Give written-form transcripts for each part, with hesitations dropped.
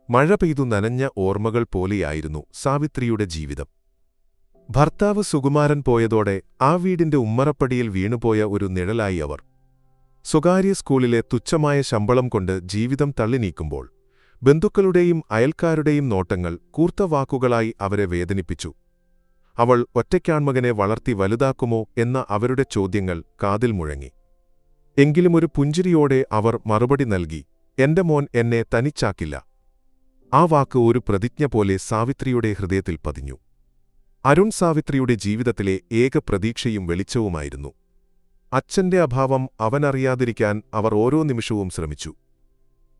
മഴ പെയ്തു നനഞ്ഞ ഓർമ്മകൾ പോലെയായിരുന്നു സാവിത്രിയുടെ ജീവിതം. ഭർത്താവ് സുകുമാരൻ പോയതോടെ ആ വീടിന്റെ ഉമ്മറപ്പടിയിൽ വീണുപോയ ഒരു നിഴലായി അവർ. സ്വകാര്യ സ്കൂളിലെ തുച്ഛമായ ശമ്പളം കൊണ്ട് ജീവിതം തള്ളിനീക്കുമ്പോൾ ബന്ധുക്കളുടെയും അയൽക്കാരുടെയും നോട്ടങ്ങൾ കൂർത്ത വാക്കുകളായി അവരെ വേദനിപ്പിച്ചു. അവൾ ഒറ്റയ്ക്കാൺമകനെ വളർത്തി വലുതാക്കുമോ എന്ന അവരുടെ ചോദ്യങ്ങൾ കാതിൽ മുഴങ്ങി. എങ്കിലും ഒരു പുഞ്ചിരിയോടെ അവർ മറുപടി നൽകി, "എന്റെ മോൻ എന്നെ തനിച്ചാക്കില്ല." ആ വാക്ക് ഒരു പ്രതിജ്ഞ പോലെ സാവിത്രിയുടെ ഹൃദയത്തിൽ പതിഞ്ഞു. അരുൺ സാവിത്രിയുടെ ജീവിതത്തിലെ ഏക പ്രതീക്ഷയും വെളിച്ചവുമായിരുന്നു. അച്ഛന്റെ അഭാവം അവനറിയാതിരിക്കാൻ അവർ ഓരോ നിമിഷവും ശ്രമിച്ചു.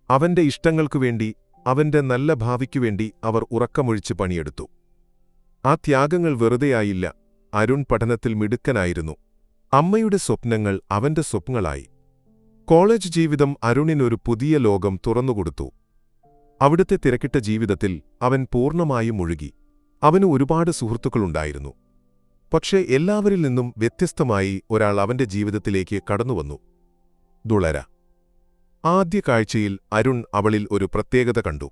അവന്റെ ഇഷ്ടങ്ങൾക്കുവേണ്ടി, അവന്റെ നല്ല ഭാവിക്കുവേണ്ടി അവർ ഉറക്കമൊഴിച്ച് പണിയെടുത്തു. ആ ത്യാഗങ്ങൾ വെറുതെയായില്ല. അരുൺ പഠനത്തിൽ മിടുക്കനായിരുന്നു. അമ്മയുടെ സ്വപ്നങ്ങൾ അവന്റെ സ്വപ്നങ്ങളായി. കോളേജ് ജീവിതം അരുണിനൊരു പുതിയ ലോകം തുറന്നുകൊടുത്തു. അവിടുത്തെ തിരക്കിട്ട ജീവിതത്തിൽ അവൻ പൂർണ്ണമായും മുഴുകി. അവന് ഒരുപാട് സുഹൃത്തുക്കളുണ്ടായിരുന്നു. പക്ഷേ എല്ലാവരിൽ നിന്നും വ്യത്യസ്തമായി ഒരാൾ അവന്റെ ജീവിതത്തിലേക്ക് കടന്നുവന്നു: ദുളര. ആദ്യ കാഴ്ചയിൽ അരുൺ അവളിൽ ഒരു പ്രത്യേകത കണ്ടു.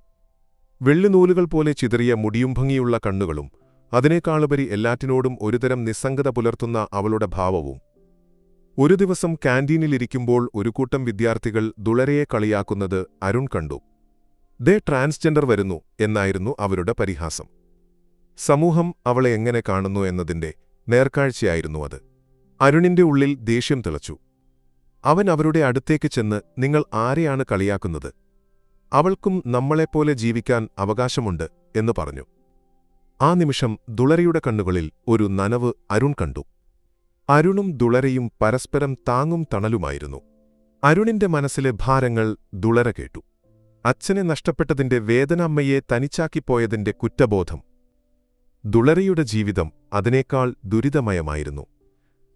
വെള്ളിനൂലുകൾ പോലെ ചിതറിയ മുടിയും ഭംഗിയുള്ള കണ്ണുകളും അതിനേക്കാളുപരി എല്ലാറ്റിനോടും ഒരുതരം നിസ്സംഗത പുലർത്തുന്ന അവളുടെ ഭാവവും. ഒരു ദിവസം കാന്റീനിലിരിക്കുമ്പോൾ ഒരു കൂട്ടം വിദ്യാർത്ഥികൾ ദുളരയെ കളിയാക്കുന്നത് അരുൺ കണ്ടു. "ദേ ട്രാൻസ്ജെൻഡർ വരുന്നു" എന്നായിരുന്നു അവരുടെ പരിഹാസം. സമൂഹം അവളെ എങ്ങനെ കാണുന്നു എന്നതിന്റെ നേർക്കാഴ്ചയായിരുന്നു അത്. അരുണിന്റെ ഉള്ളിൽ ദേഷ്യം തിളച്ചു. അവൻ അവരുടെ അടുത്തേക്ക് ചെന്ന്, "നിങ്ങൾ ആരെയാണ് കളിയാക്കുന്നത്? അവൾക്കും നമ്മളെപ്പോലെ ജീവിക്കാൻ അവകാശമുണ്ട്" എന്ന് പറഞ്ഞു. ആ നിമിഷം ദുളരയുടെ കണ്ണുകളിൽ ഒരു നനവ് അരുൺ കണ്ടു. അരുണും ദുളരയും പരസ്പരം താങ്ങും തണലുമായിരുന്നു. അരുണിന്റെ മനസ്സിലെ ഭാരങ്ങൾ ദുളര കേട്ടു. അച്ഛനെ നഷ്ടപ്പെട്ടതിന്റെ വേദന, അമ്മയെ തനിച്ചാക്കിപ്പോയതിന്റെ കുറ്റബോധം. ദുളരയുടെ ജീവിതം അതിനേക്കാൾ ദുരിതമയമായിരുന്നു.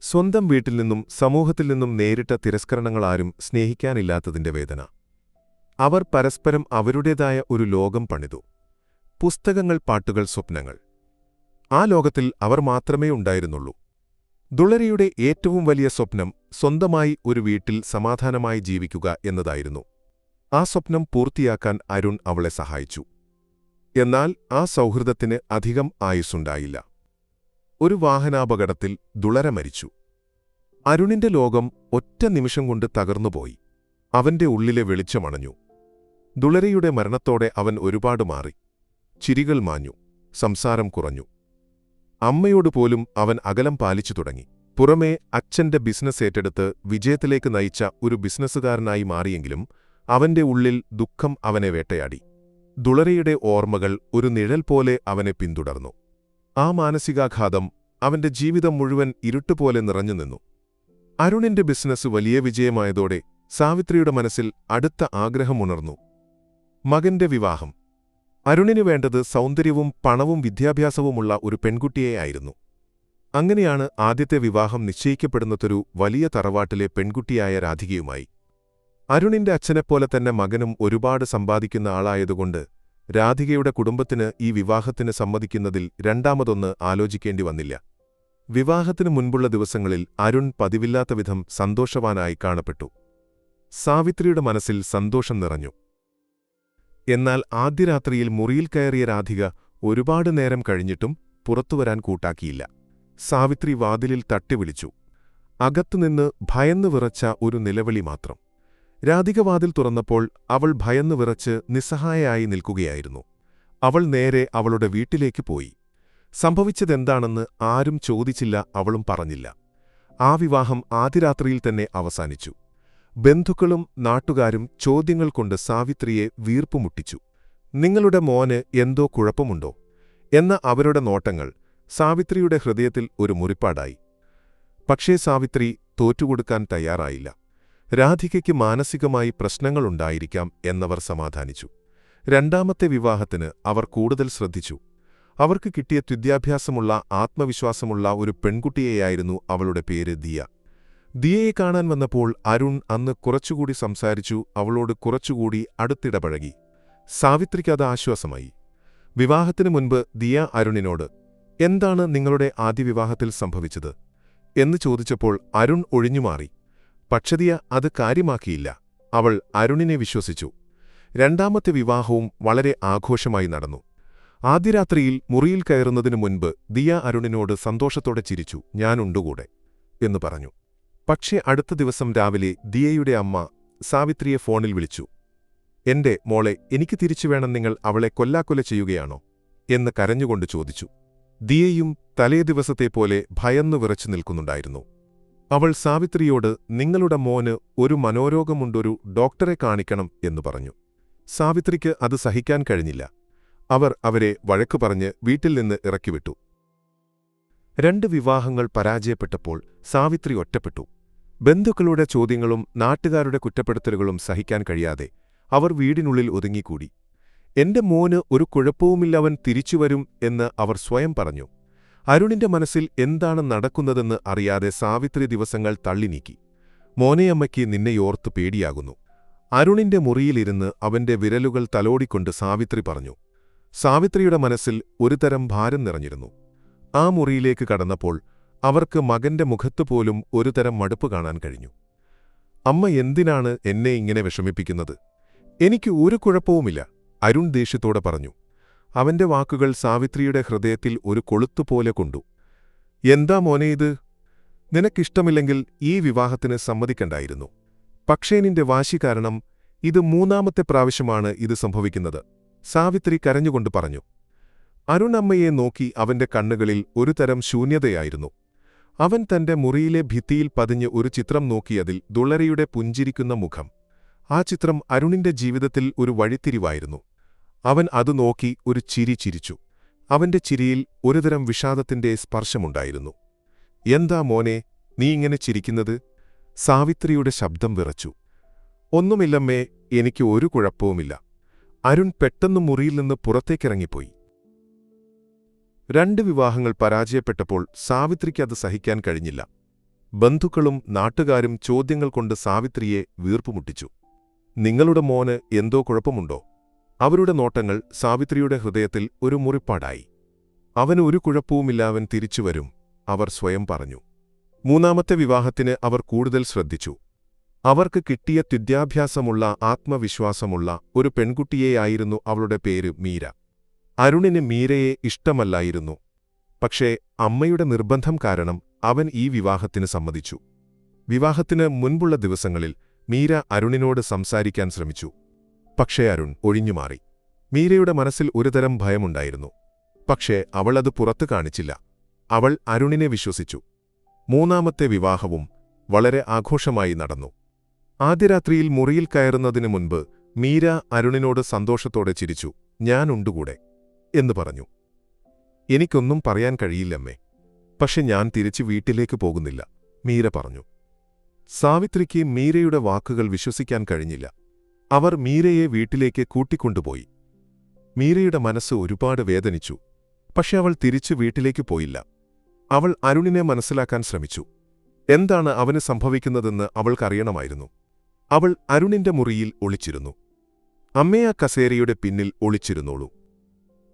സ്വന്തം വീട്ടിൽ നിന്നും സമൂഹത്തിൽ നിന്നും നേരിട്ട തിരസ്കരണങ്ങളാരും സ്നേഹിക്കാനില്ലാത്തതിന്റെ വേദന. അവർ പരസ്പരം അവരുടേതായ ഒരു ലോകം പണിതു. പുസ്തകങ്ങൾ, പാട്ടുകൾ, സ്വപ്നങ്ങൾ. ആ ലോകത്തിൽ അവർ മാത്രമേ ഉണ്ടായിരുന്നുള്ളൂ. ദുളരയുടെ ഏറ്റവും വലിയ സ്വപ്നം സ്വന്തമായി ഒരു വീട്ടിൽ സമാധാനമായി ജീവിക്കുക എന്നതായിരുന്നു. ആ സ്വപ്നം പൂർത്തിയാക്കാൻ അരുൺ അവളെ സഹായിച്ചു. എന്നാൽ ആ സൗഹൃദത്തിന് അധികം ആയുസ്സുണ്ടായില്ല. ഒരു വാഹനാപകടത്തിൽ ദുളര മരിച്ചു. അരുണിന്റെ ലോകം ഒറ്റ നിമിഷം കൊണ്ട് തകർന്നുപോയി. അവന്റെ ഉള്ളിലെ വെളിച്ചമണഞ്ഞു. ദുളരയുടെ മരണത്തോടെ അവൻ ഒരുപാട് മാറി. ചിരികൾ മാഞ്ഞു, സംസാരം കുറഞ്ഞു. അമ്മയോട് പോലും അവൻ അകലം പാലിച്ചു തുടങ്ങി. പുറമേ അച്ഛന്റെ ബിസിനസ് ഏറ്റെടുത്ത് വിജയത്തിലേക്ക് നയിച്ച ഒരു ബിസിനസ്സുകാരനായി മാറിയെങ്കിലും അവന്റെ ഉള്ളിൽ ദുഃഖം അവനെ വേട്ടയാടി. ദുളരയുടെ ഓർമ്മകൾ ഒരു നിഴൽ പോലെ അവനെ പിന്തുടർന്നു. ആ മാനസികാഘാതം അവന്റെ ജീവിതം മുഴുവൻ ഇരുട്ടുപോലെ നിറഞ്ഞുനിന്നു. അരുണിന്റെ ബിസിനസ് വലിയ വിജയമായതോടെ സാവിത്രിയുടെ മനസ്സിൽ അടുത്ത ആഗ്രഹമുണർന്നു: മകന്റെ വിവാഹം. അരുണിനു വേണ്ടത് സൗന്ദര്യവും പണവും വിദ്യാഭ്യാസവുമുള്ള ഒരു പെൺകുട്ടിയെയായിരുന്നു. അങ്ങനെയാണ് ആദ്യത്തെ വിവാഹം നിശ്ചയിക്കപ്പെടുന്നതൊരു വലിയ തറവാട്ടിലെ പെൺകുട്ടിയായ രാധികയുമായി. അരുണിന്റെ അച്ഛനെപ്പോലെ തന്നെ മകനും ഒരുപാട് സമ്പാദിക്കുന്ന ആളായതുകൊണ്ട് രാധികയുടെ കുടുംബത്തിന് ഈ വിവാഹത്തിന് സമ്മതിക്കുന്നതിൽ രണ്ടാമതൊന്ന് ആലോചിക്കേണ്ടി വന്നില്ല. വിവാഹത്തിനു മുൻപുള്ള ദിവസങ്ങളിൽ അരുൺ പതിവില്ലാത്ത വിധം സന്തോഷവാനായി കാണപ്പെട്ടു. സാവിത്രിയുടെ മനസ്സിൽ സന്തോഷം നിറഞ്ഞു. എന്നാൽ ആദ്യ രാത്രിയിൽ മുറിയിൽ കയറിയ രാധിക ഒരുപാട് നേരം കഴിഞ്ഞിട്ടും പുറത്തുവരാൻ കൂട്ടാക്കിയില്ല. സാവിത്രി വാതിലിൽ തട്ടിവിളിച്ചു. അകത്തുനിന്ന് ഭയന്നു വിറച്ച ഒരു നിലവിളി മാത്രം. രാധിക വാതിൽ തുറന്നപ്പോൾ അവൾ ഭയന്നു വിറച്ച് നിസ്സഹായയായി നിൽക്കുകയായിരുന്നു. അവൾ നേരെ അവളുടെ വീട്ടിലേക്ക് പോയി. സംഭവിച്ചതെന്താണെന്ന് ആരും ചോദിച്ചില്ല, അവളും പറഞ്ഞില്ല. ആ വിവാഹം ആദ്യ രാത്രിയിൽ തന്നെ അവസാനിച്ചു. ബന്ധുക്കളും നാട്ടുകാരും ചോദ്യങ്ങൾ കൊണ്ട് സാവിത്രിയെ വീർപ്പുമുട്ടിച്ചു. "നിങ്ങളുടെ മോന് എന്തോ കുഴപ്പമുണ്ടോ?" എന്ന അവരുടെ നോട്ടങ്ങൾ സാവിത്രിയുടെ ഹൃദയത്തിൽ ഒരു മുറിപ്പാടായി. പക്ഷേ സാവിത്രി തോറ്റുകൊടുക്കാൻ തയ്യാറായില്ല. രാധികയ്ക്ക് മാനസികമായി പ്രശ്നങ്ങളുണ്ടായിരിക്കാം എന്നവർ സമാധാനിച്ചു. രണ്ടാമത്തെ വിവാഹത്തിന് അവർ കൂടുതൽ ശ്രദ്ധിച്ചു. അവർക്ക് കിട്ടിയ വിദ്യാഭ്യാസമുള്ള, ആത്മവിശ്വാസമുള്ള ഒരു പെൺകുട്ടിയെയായിരുന്നു. അവളുടെ പേര് ദിയ. ദിയയെ കാണാൻ വന്നപ്പോൾ അരുൺ അന്ന് കുറച്ചുകൂടി സംസാരിച്ചു, അവളോട് കുറച്ചുകൂടി അടുത്തിടപഴകി. സാവിത്രിക്കത് ആശ്വാസമായി. വിവാഹത്തിനു മുൻപ് ദിയ അരുണിനോട്, "എന്താണ് നിങ്ങളുടെ ആദ്യ വിവാഹത്തിൽ സംഭവിച്ചത്?" എന്ന് ചോദിച്ചപ്പോൾ അരുൺ ഒഴിഞ്ഞുമാറി. പക്ഷേ ദിയ അത് കാര്യമാക്കിയില്ല. അവൾ അരുണിനെ വിശ്വസിച്ചു. രണ്ടാമത്തെ വിവാഹവും വളരെ ആഘോഷമായി നടന്നു. ആദ്യ രാത്രിയിൽ മുറിയിൽ കയറുന്നതിനു മുൻപ് ദിയ അരുണിനോട് സന്തോഷത്തോടെ ചിരിച്ചു, "ഞാനുണ്ടുകൂടെ" എന്നു പറഞ്ഞു. പക്ഷേ അടുത്ത ദിവസം രാവിലെ ദിയയുടെ അമ്മ സാവിത്രിയെ ഫോണിൽ വിളിച്ചു. "എന്റെ മോളെ, എനിക്ക് തിരിച്ചു വേണം, നിങ്ങൾ അവളെ കൊല്ലാക്കൊല ചെയ്യുകയാണോ?" എന്ന് കരഞ്ഞുകൊണ്ട് ചോദിച്ചു. ദിയയും തലേദിവസത്തെപ്പോലെ ഭയന്നു വിറച്ചു നിൽക്കുന്നുണ്ടായിരുന്നു. അവൾ സാവിത്രിയോട് "നിങ്ങളുടെ മോന് ഒരു മനോരോഗമുണ്ടൊരു ഡോക്ടറെ കാണിക്കണം" എന്നു പറഞ്ഞു. സാവിത്രിക്ക് അത് സഹിക്കാൻ കഴിഞ്ഞില്ല. അവർ അവരെ വഴക്കു പറഞ്ഞ് വീട്ടിൽ നിന്ന് ഇറക്കിവിട്ടു. 2 വിവാഹങ്ങൾ പരാജയപ്പെട്ടപ്പോൾ സാവിത്രി ഒറ്റപ്പെട്ടു. ബന്ധുക്കളുടെ ചോദ്യങ്ങളും നാട്ടുകാരുടെ കുറ്റപ്പെടുത്തലുകളും സഹിക്കാൻ കഴിയാതെ അവർ വീടിനുള്ളിൽ ഒതുങ്ങിക്കൂടി. "എന്റെ മോന് ഒരു കുഴപ്പവുമില്ല, അവൻ തിരിച്ചുവരും" എന്ന് അവർ സ്വയം പറഞ്ഞു. അരുണിന്റെ മനസ്സിൽ എന്താണ് നടക്കുന്നതെന്ന് അറിയാതെ സാവിത്രി ദിവസങ്ങൾ തള്ളിനീക്കി. "മോനെയമ്മയ്ക്ക് നിന്നെയോർത്ത് പേടിയാകുന്നു." അരുണിന്റെ മുറിയിലിരുന്ന് അവന്റെ വിരലുകൾ തലോടിക്കൊണ്ട് സാവിത്രി പറഞ്ഞു. സാവിത്രിയുടെ മനസ്സിൽ ഒരുതരം ഭാരം നിറഞ്ഞിരുന്നു. ആ മുറിയിലേക്ക് കടന്നപ്പോൾ അവർക്ക് മകന്റെ മുഖത്തുപോലും ഒരുതരം മടുപ്പ് കാണാൻ കഴിഞ്ഞു. "അമ്മ എന്തിനാണ് എന്നെ ഇങ്ങനെ വിഷമിപ്പിക്കുന്നത്? എനിക്ക് ഒരു കുഴപ്പവുമില്ല," അരുൺ ദേഷ്യത്തോടെ പറഞ്ഞു. അവന്റെ വാക്കുകൾ സാവിത്രിയുടെ ഹൃദയത്തിൽ ഒരു കൊളുത്തുപോലെ കൊണ്ടു. "എന്താ മോനെ ഇത്? നിനക്കിഷ്ടമില്ലെങ്കിൽ ഈ വിവാഹത്തിന് സമ്മതിക്കണ്ടായിരുന്നു. പക്ഷേ നിന്റെ വാശി കാരണം ഇത് 3ാമത്തെ പ്രാവശ്യമാണ് ഇത് സംഭവിക്കുന്നത്," സാവിത്രി കരഞ്ഞുകൊണ്ട് പറഞ്ഞു. അരുൺ അമ്മയെ നോക്കി. അവന്റെ കണ്ണുകളിൽ ഒരുതരം ശൂന്യതയായിരുന്നു. അവൻ തന്റെ മുറിയിലെ ഭിത്തിയിൽ പതിഞ്ഞ് ഒരു ചിത്രം നോക്കിയതിൽ ദുളരിയുടെ പുഞ്ചിരിക്കുന്ന മുഖം. ആ ചിത്രം അരുണിന്റെ ജീവിതത്തിൽ ഒരു വഴിത്തിരിവായിരുന്നു. അവൻ അത് നോക്കി ഒരു ചിരി ചിരിച്ചു. അവന്റെ ചിരിയിൽ ഒരുതരം വിഷാദത്തിന്റെ സ്പർശമുണ്ടായിരുന്നു. "എന്താ മോനെ, നീ ഇങ്ങനെ ചിരിക്കുന്നത്?" സാവിത്രിയുടെ ശബ്ദം വിറച്ചു. "ഒന്നുമില്ലമ്മേ, എനിക്ക് ഒരു കുഴപ്പവുമില്ല." അരുൺ പെട്ടെന്ന് മുറിയിൽ നിന്ന് പുറത്തേക്കിറങ്ങിപ്പോയി. 2 വിവാഹങ്ങൾ പരാജയപ്പെട്ടപ്പോൾ സാവിത്രിക്ക് അത് സഹിക്കാൻ കഴിഞ്ഞില്ല. ബന്ധുക്കളും നാട്ടുകാരും ചോദ്യങ്ങൾ കൊണ്ട് സാവിത്രിയെ വീർപ്പുമുട്ടിച്ചു. "നിങ്ങളുടെ മോന് എന്തോ കുഴപ്പമുണ്ടോ?" അവരുടെ നോട്ടങ്ങൾ സാവിത്രിയുടെ ഹൃദയത്തിൽ ഒരു മുറിപ്പാടായി. "അവന് ഒരു കുഴപ്പവുമില്ല, അവൻ തിരിച്ചുവരും," അവർ സ്വയം പറഞ്ഞു. 3ാമത്തെ വിവാഹത്തിന് അവർ കൂടുതൽ ശ്രദ്ധിച്ചു. അവർക്ക് കിട്ടിയ വിദ്യാഭ്യാസമുള്ള ആത്മവിശ്വാസമുള്ള ഒരു പെൺകുട്ടിയെയായിരുന്നു. അവളുടെ പേര് മീര. അരുണിന് മീരയെ ഇഷ്ടമല്ലായിരുന്നു. പക്ഷേ അമ്മയുടെ നിർബന്ധം കാരണം അവൻ ഈ വിവാഹത്തിന് സമ്മതിച്ചു. വിവാഹത്തിന് മുൻപുള്ള ദിവസങ്ങളിൽ മീര അരുണിനോട് സംസാരിക്കാൻ ശ്രമിച്ചു. പക്ഷേ അരുൺ ഒഴിഞ്ഞുമാറി. മീരയുടെ മനസ്സിൽ ഒരുതരം ഭയമുണ്ടായിരുന്നു. പക്ഷേ അവൾ അത് പുറത്തു കാണിച്ചില്ല. അവൾ അരുണിനെ വിശ്വസിച്ചു. 3ാമത്തെ വിവാഹവും വളരെ ആഘോഷമായി നടന്നു. ആദ്യ രാത്രിയിൽ മുറിയിൽ കയറുന്നതിനു മുൻപ് മീര അരുണിനോട് സന്തോഷത്തോടെ ചിരിച്ചു. "ഞാനുണ്ടുകൂടെ" എന്ന് പറഞ്ഞു. "എനിക്കൊന്നും പറയാൻ കഴിയില്ലമ്മേ, പക്ഷെ ഞാൻ തിരിച്ച് വീട്ടിലേക്ക് പോകുന്നില്ല," മീര പറഞ്ഞു. സാവിത്രിക്ക് മീരയുടെ വാക്കുകൾ വിശ്വസിക്കാൻ കഴിഞ്ഞില്ല. അവർ മീരയെ വീട്ടിലേക്ക് കൂട്ടിക്കൊണ്ടുപോയി. മീരയുടെ മനസ്സ് ഒരുപാട് വേദനിച്ചു. പക്ഷെ അവൾ തിരിച്ചു വീട്ടിലേക്ക് പോയില്ല. അവൾ അരുണിനെ മനസ്സിലാക്കാൻ ശ്രമിച്ചു. എന്താണ് അവന് സംഭവിക്കുന്നതെന്ന് അവൾക്കറിയണമായിരുന്നു. അവൾ അരുണിന്റെ മുറിയിൽ ഒളിച്ചിരുന്നു. "അമ്മേ, ആ കസേരയുടെ പിന്നിൽ ഒളിച്ചിരുന്നോളൂ."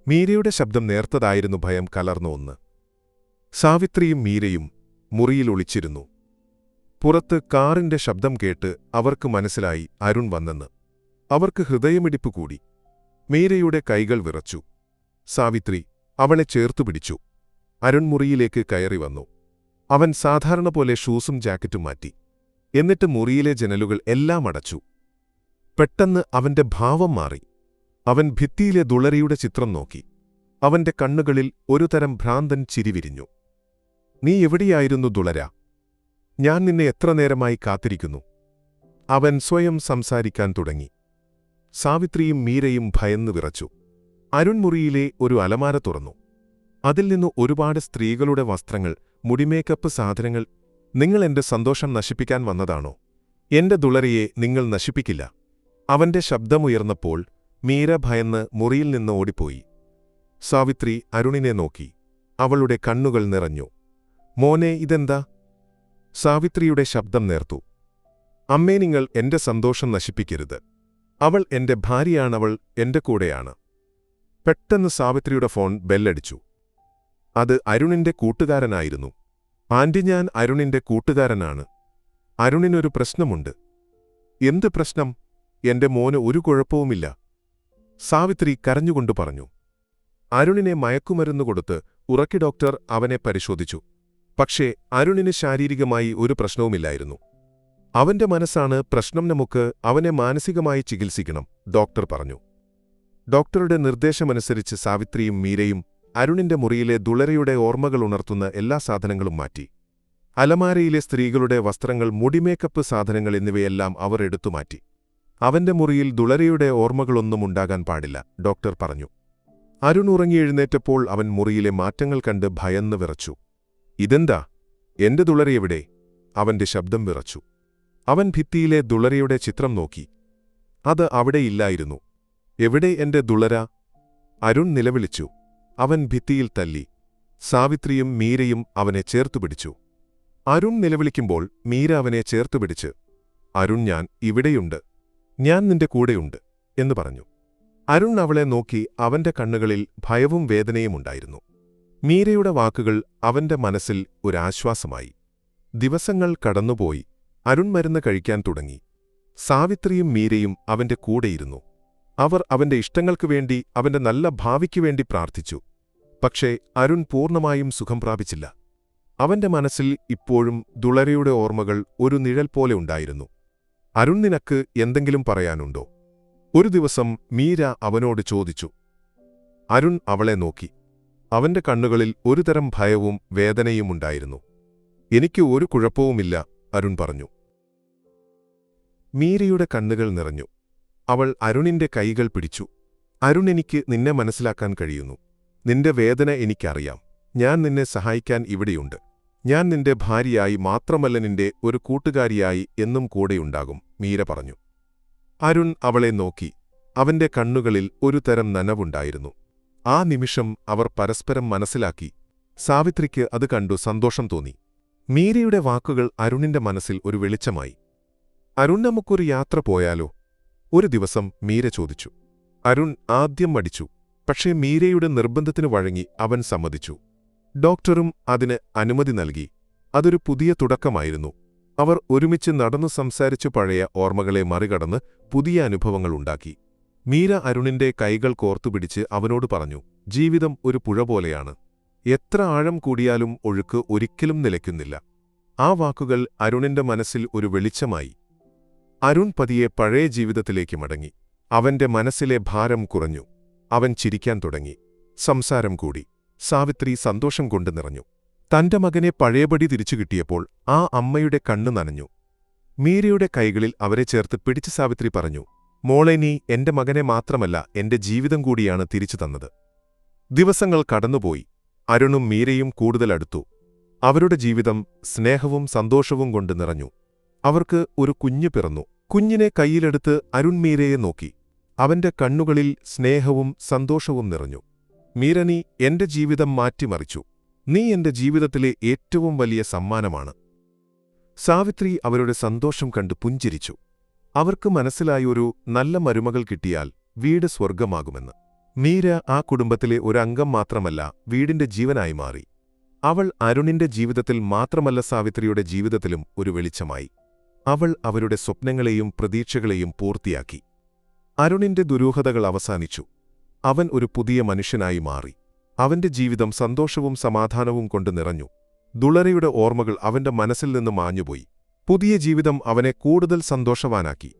മീരയുടെ ശബ്ദം നേർത്തതായിരുന്നു, ഭയം കലർന്ന ഒന്ന്. സാവിത്രിയും മീരയും മുറിയിൽ ഒളിച്ചിരുന്നു. പുറത്ത് കാറിന്റെ ശബ്ദം കേട്ട് അവർക്ക് മനസ്സിലായി അരുൺ വന്നെന്ന്. അവർക്ക് ഹൃദയമിടിപ്പ് കൂടി. മീരയുടെ കൈകൾ വിറച്ചു. സാവിത്രി അവളെ ചേർത്തുപിടിച്ചു. അരുൺ മുറിയിലേക്ക് കയറി വന്നു. അവൻ സാധാരണ പോലെ ഷൂസും ജാക്കറ്റും മാറ്റി. എന്നിട്ട് മുറിയിലെ ജനലുകൾ എല്ലാം അടച്ചു. പെട്ടെന്ന് അവന്റെ ഭാവം മാറി. അവൻ ഭിത്തിയിലെ ദുളരിയുടെ ചിത്രം നോക്കി. അവന്റെ കണ്ണുകളിൽ ഒരുതരം ഭ്രാന്തൻ ചിരിവിരിഞ്ഞു. "നീ എവിടെയായിരുന്നു ദുളര? ഞാൻ നിന്നെ എത്ര നേരമായി കാത്തിരിക്കുന്നു." അവൻ സ്വയം സംസാരിക്കാൻ തുടങ്ങി. സാവിത്രിയും മീരയും ഭയന്നു വിറച്ചു. അരുൺ മുറിയിലെ ഒരു അലമാര തുറന്നു. അതിൽ നിന്ന് ഒരുപാട് സ്ത്രീകളുടെ വസ്ത്രങ്ങൾ, മുടിമേക്കപ്പ് സാധനങ്ങൾ. "നിങ്ങൾ എന്റെ സന്തോഷം നശിപ്പിക്കാൻ വന്നതാണോ? എന്റെ ദുളരയെ നിങ്ങൾ നശിപ്പിക്കില്ല." അവന്റെ ശബ്ദമുയർന്നപ്പോൾ മീര ഭയന്ന് മുറിയിൽ നിന്ന് ഓടിപ്പോയി. സാവിത്രി അരുണിനെ നോക്കി. അവളുടെ കണ്ണുകൾ നിറഞ്ഞു. "മോനെ, ഇതെന്താ?" സാവിത്രിയുടെ ശബ്ദം നേർത്തു. "അമ്മേ, നിങ്ങൾ എന്റെ സന്തോഷം നശിപ്പിക്കരുത്. അവൾ എന്റെ ഭാര്യയാണവൾ എന്റെ കൂടെയാണ്." പെട്ടെന്ന് സാവിത്രിയുടെ ഫോൺ ബെല്ലടിച്ചു. അത് അരുണിന്റെ കൂട്ടുകാരനായിരുന്നു. "ആന്റി, ഞാൻ അരുണിന്റെ കൂട്ടുകാരനാണ്. അരുണിനൊരു പ്രശ്നമുണ്ട്." "എന്ത് പ്രശ്നം?" എന്റെ മോന് ഒരു കുഴപ്പവുമില്ല. സാവിത്രി കരഞ്ഞുകൊണ്ടു പറഞ്ഞു. അരുണിനെ മയക്കുമരുന്ന് കൊടുത്ത് ഉറക്കി ഡോക്ടർ അവനെ പരിശോധിച്ചു. പക്ഷേ അരുണിന് ശാരീരികമായി ഒരു പ്രശ്നവുമില്ലായിരുന്നു. അവന്റെ മനസ്സാണ് പ്രശ്നം. നമുക്ക് അവനെ മാനസികമായി ചികിത്സിക്കണം, ഡോക്ടർ പറഞ്ഞു. ഡോക്ടറുടെ നിർദ്ദേശമനുസരിച്ച് സാവിത്രിയും മീരയും അരുണിന്റെ മുറിയിലെ ദുളരയുടെ ഓർമ്മകൾ ഉണർത്തുന്ന എല്ലാ സാധനങ്ങളും മാറ്റി. അലമാരയിലെ സ്ത്രീകളുടെ വസ്ത്രങ്ങൾ, മുടി, മേക്കപ്പ് സാധനങ്ങൾ എന്നിവയെല്ലാം അവർ എടുത്തുമാറ്റി. അവന്റെ മുറിയിൽ ദുളരയുടെ ഓർമ്മകളൊന്നും ഉണ്ടാകാൻ പാടില്ല, ഡോക്ടർ പറഞ്ഞു. അരുൺ ഉറങ്ങിയെഴുന്നേറ്റപ്പോൾ അവൻ മുറിയിലെ മാറ്റങ്ങൾ കണ്ട് ഭയന്ന് വിറച്ചു. ഇതെന്താ? എന്റെ ദുളരയെവിടെ? അവന്റെ ശബ്ദം വിറച്ചു. അവൻ ഭിത്തിയിലെ ദുളരയുടെ ചിത്രം നോക്കി. അത് അവിടെയില്ലായിരുന്നു. എവിടെ എന്റെ ദുളര? അരുൺ നിലവിളിച്ചു. അവൻ ഭിത്തിയിൽ തല്ലി. സാവിത്രിയും മീരയും അവനെ ചേർത്തുപിടിച്ചു. അരുൺ നിലവിളിക്കുമ്പോൾ മീര അവനെ ചേർത്തുപിടിച്ച്, അരുൺ, ഞാൻ ഇവിടെയുണ്ട്, ഞാൻ നിന്റെ കൂടെയുണ്ട് എന്ന് പറഞ്ഞു. അരുൺ അവളെ നോക്കി. അവന്റെ കണ്ണുകളിൽ ഭയവും വേദനയുമുണ്ടായിരുന്നു. മീരയുടെ വാക്കുകൾ അവന്റെ മനസ്സിൽ ഒരാശ്വാസമായി. ദിവസങ്ങൾ കടന്നുപോയി. അരുൺ മരുന്ന് കഴിക്കാൻ തുടങ്ങി. സാവിത്രിയും മീരയും അവന്റെ കൂടെയിരുന്നു. അവർ അവന്റെ ഇഷ്ടങ്ങൾക്കുവേണ്ടി, അവന്റെ നല്ല ഭാവിക്കുവേണ്ടി പ്രാർത്ഥിച്ചു. പക്ഷേ അരുൺ പൂർണ്ണമായും സുഖം പ്രാപിച്ചില്ല. അവന്റെ മനസ്സിൽ ഇപ്പോഴും ദുളരയുടെ ഓർമ്മകൾ ഒരു നിഴൽ പോലെ ഉണ്ടായിരുന്നു. അരുൺ, നിനക്ക് എന്തെങ്കിലും പറയാനുണ്ടോ? ഒരു ദിവസം മീര അവനോട് ചോദിച്ചു. അരുൺ അവളെ നോക്കി. അവന്റെ കണ്ണുകളിൽ ഒരുതരം ഭയവും വേദനയുമുണ്ടായിരുന്നു. എനിക്ക് ഒരു കുഴപ്പവുമില്ല, അരുൺ പറഞ്ഞു. മീരയുടെ കണ്ണുകൾ നിറഞ്ഞു. അവൾ അരുണിന്റെ കൈകൾ പിടിച്ചു. അരുൺ, എനിക്ക് നിന്നെ മനസ്സിലാക്കാൻ കഴിയുന്നു. നിന്റെ വേദന എനിക്കറിയാം. ഞാൻ നിന്നെ സഹായിക്കാൻ ഇവിടെയുണ്ട്. ഞാൻ നിന്റെ ഭാര്യയായി മാത്രമല്ല, നിന്റെ ഒരു കൂട്ടുകാരിയായി എന്നും കൂടെയുണ്ടാകും, മീര പറഞ്ഞു. അരുൺ അവളെ നോക്കി. അവന്റെ കണ്ണുകളിൽ ഒരു തരം നനവുണ്ടായിരുന്നു. ആ നിമിഷം അവർ പരസ്പരം മനസ്സിലാക്കി. സാവിത്രിക്ക് അത് കണ്ടു സന്തോഷം തോന്നി. മീരയുടെ വാക്കുകൾ അരുണിന്റെ മനസ്സിൽ ഒരു വെളിച്ചമായി. അരുൺ, നമുക്കൊരു യാത്ര പോയാലോ? ഒരു ദിവസം മീര ചോദിച്ചു. അരുൺ ആദ്യം മടിച്ചു. പക്ഷേ മീരയുടെ നിർബന്ധത്തിനു വഴങ്ങി അവൻ സമ്മതിച്ചു. ഡോക്ടറും അതിന് അനുമതി നൽകി. അതൊരു പുതിയ തുടക്കമായിരുന്നു. അവർ ഒരുമിച്ച് നടന്നു സംസാരിച്ചു പഴയ ഓർമ്മകളെ മറികടന്ന് പുതിയ അനുഭവങ്ങളുണ്ടാക്കി. മീര അരുണിന്റെ കൈകൾ കോർത്തുപിടിച്ച് അവനോട് പറഞ്ഞു, ജീവിതം ഒരു പുഴ പോലെയാണ്. എത്ര ആഴം കൂടിയാലും ഒഴുക്ക് ഒരിക്കലും നിലയ്ക്കുന്നില്ല. ആ വാക്കുകൾ അരുണിന്റെ മനസ്സിൽ ഒരു വെളിച്ചമായി. അരുൺ പതിയെ പഴയ ജീവിതത്തിലേക്ക് മടങ്ങി. അവന്റെ മനസ്സിലെ ഭാരം കുറഞ്ഞു. അവൻ ചിരിക്കാൻ തുടങ്ങി. സംസാരം കൂടി. സാവിത്രി സന്തോഷം കൊണ്ട് നിറഞ്ഞു. തന്റെ മകനെ പഴയപടി തിരിച്ചുകിട്ടിയപ്പോൾ ആ അമ്മയുടെ കണ്ണു നനഞ്ഞു. മീരയുടെ കൈകളിൽ അവരെ ചേർത്ത് പിടിച്ച് സാവിത്രി പറഞ്ഞു, മോളെ, നീ എന്റെ മകനെ മാത്രമല്ല, എന്റെ ജീവിതം കൂടിയാണ് തിരിച്ചു തന്നത്. ദിവസങ്ങൾ കടന്നുപോയി. അരുണും മീരയും കൂടുതൽ അടുത്തു. അവരുടെ ജീവിതം സ്നേഹവും സന്തോഷവും കൊണ്ട് നിറഞ്ഞു. അവർക്ക് ഒരു കുഞ്ഞു പിറന്നു. കുഞ്ഞിനെ കൈയിലെടുത്ത് അരുൺ മീരയെ നോക്കി. അവന്റെ കണ്ണുകളിൽ സ്നേഹവും സന്തോഷവും നിറഞ്ഞു. മീര, നീ എന്റെ ജീവിതം മാറ്റിമറിച്ചു. നീ എന്റെ ജീവിതത്തിലെ ഏറ്റവും വലിയ സമ്മാനമാണ്. സാവിത്രി അവരുടെ സന്തോഷം കണ്ട് പുഞ്ചിരിച്ചു. അവർക്ക് മനസ്സിലായി, ഒരു നല്ല മരുമകൾ കിട്ടിയാൽ വീട് സ്വർഗമാകുമെന്ന്. മീര ആ കുടുംബത്തിലെ ഒരു അംഗം മാത്രമല്ല, വീടിന്റെ ജീവനായി മാറി. അവൾ അരുണിന്റെ ജീവിതത്തിൽ മാത്രമല്ല, സാവിത്രിയുടെ ജീവിതത്തിലും ഒരു വെളിച്ചമായി. അവൾ അവരുടെ സ്വപ്നങ്ങളെയും പ്രതീക്ഷകളെയും പൂർത്തിയാക്കി. അരുണിന്റെ ദുരൂഹതകൾ അവസാനിച്ചു. അവൻ ഒരു പുതിയ മനുഷ്യനായി മാറി. അവന്റെ ജീവിതം സന്തോഷവും സമാധാനവും കൊണ്ട് നിറഞ്ഞു. ദുളരയുടെ ഓർമ്മകൾ അവന്റെ മനസ്സിൽ നിന്ന് മാഞ്ഞുപോയി. പുതിയ ജീവിതം അവനെ കൂടുതൽ സന്തോഷവാനാക്കി.